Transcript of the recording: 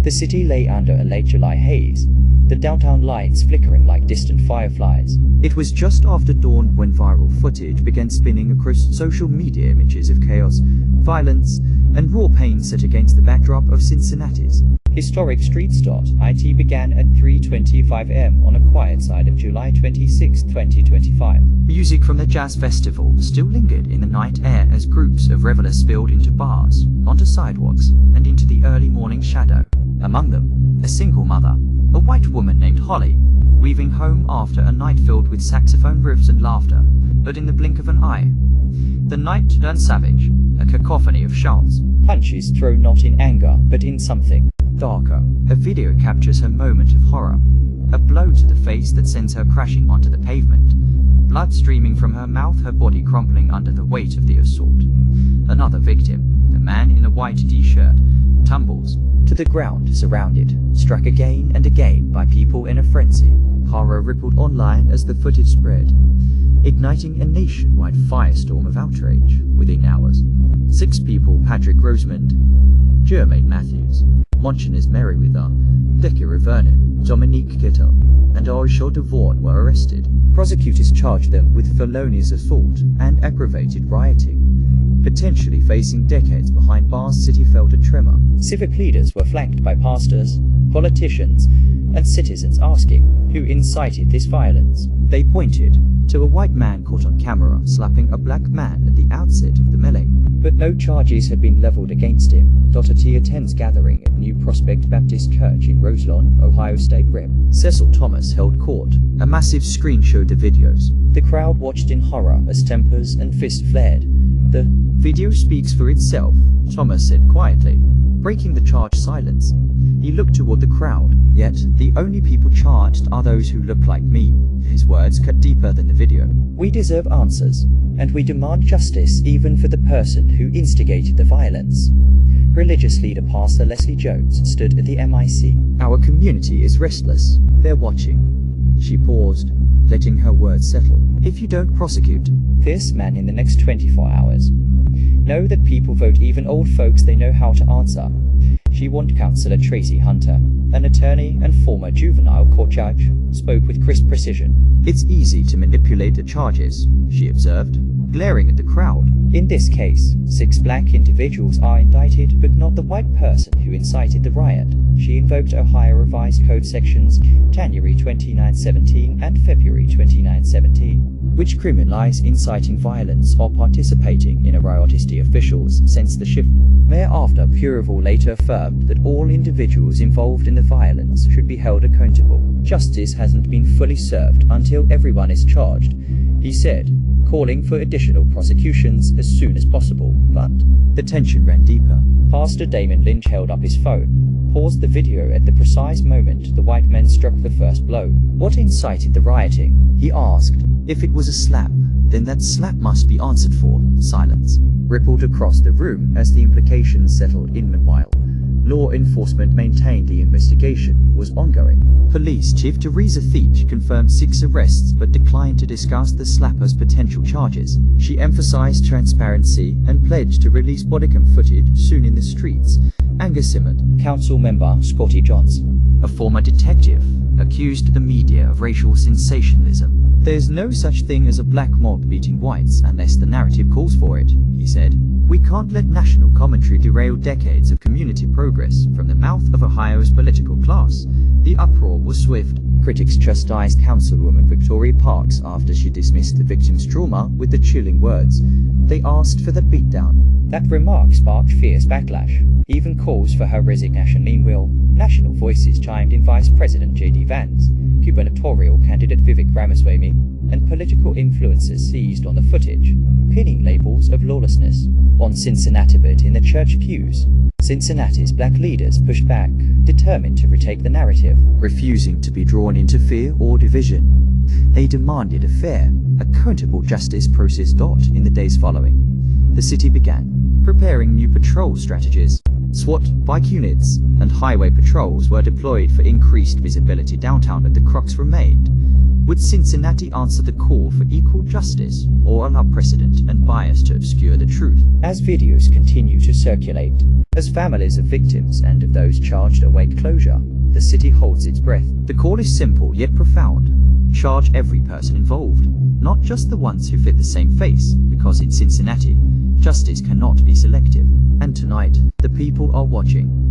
The city lay under a late July haze, the downtown lights flickering like distant fireflies. It was just after dawn when viral footage began spinning across social media, images of chaos, violence, and raw pain set against the backdrop of Cincinnati's historic street start. It began at 3:25 am on a quiet side of July 26, 2025. Music from the jazz festival still lingered in the night air as groups of revelers spilled into bars, onto sidewalks, and into the early morning shadow. Among them, a single mother, a white woman named Holly, weaving home after a night filled with saxophone riffs and laughter, but in the blink of an eye, the night turned savage, a cacophony of shouts, punches thrown not in anger, but in something darker. A video captures her moment of horror, a blow to the face that sends her crashing onto the pavement, blood streaming from her mouth, her body crumpling under the weight of the assault. Another victim, a man in a white t-shirt, tumbles to the ground, surrounded, struck again and again by people in a frenzy. Horror rippled online as the footage spread, igniting a nationwide firestorm of outrage. Within hours, 6 people, Patrick Rosemond, Jermaine Matthews, Monchines Merriweather, Decker Vernon, Dominique Kittle, and Aisha DeVaughn were arrested. Prosecutors charged them with felonious assault and aggravated rioting, potentially facing decades behind bars. City felt a tremor. Civic leaders were flanked by pastors, politicians, and citizens asking who incited this violence. They pointed to a white man caught on camera slapping a black man at the outset of the melee, but no charges had been leveled against him. Doherty attends gathering at New Prospect Baptist Church in Roselawn, Ohio State Rep. Cecil Thomas held court. A massive screen showed the videos. The crowd watched in horror as tempers and fists flared. The video speaks for itself, Thomas said quietly, breaking the charged silence. He looked toward the crowd. Yet, the only people charged are those who look like me. His words cut deeper than the video. We deserve answers, and we demand justice even for the person who instigated the violence. Religious leader Pastor Leslie Jones stood at the MIC. Our community is restless. They're watching. She paused, letting her words settle. If you don't prosecute this man in the next 24 hours, know that people vote, even old folks, they know how to answer. She warned Counselor Tracy Hunter, an attorney and former juvenile court judge, spoke with crisp precision. It's easy to manipulate the charges, she observed, glaring at the crowd. In this case, 6 black individuals are indicted, but not the white person who incited the riot. She invoked Ohio Revised Code sections January 2917 and February 2917, which criminalize inciting violence or participating in a riot. Officials since the shift. Mayor After Purival later affirmed that all individuals involved in the violence should be held accountable. Justice hasn't been fully served until everyone is charged, he said, calling for additional prosecutions as soon as possible. But the tension ran deeper. Pastor Damon Lynch held up his phone, paused the video at the precise moment the white man struck the first blow. What incited the rioting? He asked. If it was a slap, then that slap must be answered for. Silence rippled across the room as the implications settled in. Meanwhile, law enforcement maintained the investigation was ongoing. Police Chief Teresa Theach confirmed 6 arrests but declined to discuss the slapper's potential charges. She emphasized transparency and pledged to release bodycam footage soon in the streets. Anger simmered. Council member Scotty Johns, a former detective, accused the media of racial sensationalism. There's no such thing as a black mob beating whites unless the narrative calls for it, he said. We can't let national commentary derail decades of community progress. From the mouth of Ohio's political class, the uproar was swift. Critics chastised Councilwoman Victoria Parks after she dismissed the victim's trauma with the chilling words, "They asked for the beatdown." That remark sparked fierce backlash, even calls for her resignation. Meanwhile, national voices chimed in. Vice President J.D. Vance, gubernatorial candidate Vivek Ramaswamy, and political influencers seized on the footage, pinning labels of lawlessness on Cincinnati. But in the church pews, Cincinnati's black leaders pushed back, determined to retake the narrative, refusing to be drawn into fear or division. They demanded a fair, accountable justice process. In the days following, the city began preparing new patrol strategies. SWAT, bike units, and highway patrols were deployed for increased visibility downtown, but the crux remained. Would Cincinnati answer the call for equal justice, or allow precedent and bias to obscure the truth? As videos continue to circulate, as families of victims and of those charged await closure, the city holds its breath. The call is simple yet profound. Charge every person involved, not just the ones who fit the same face, because in Cincinnati, justice cannot be selective. And tonight, the people are watching.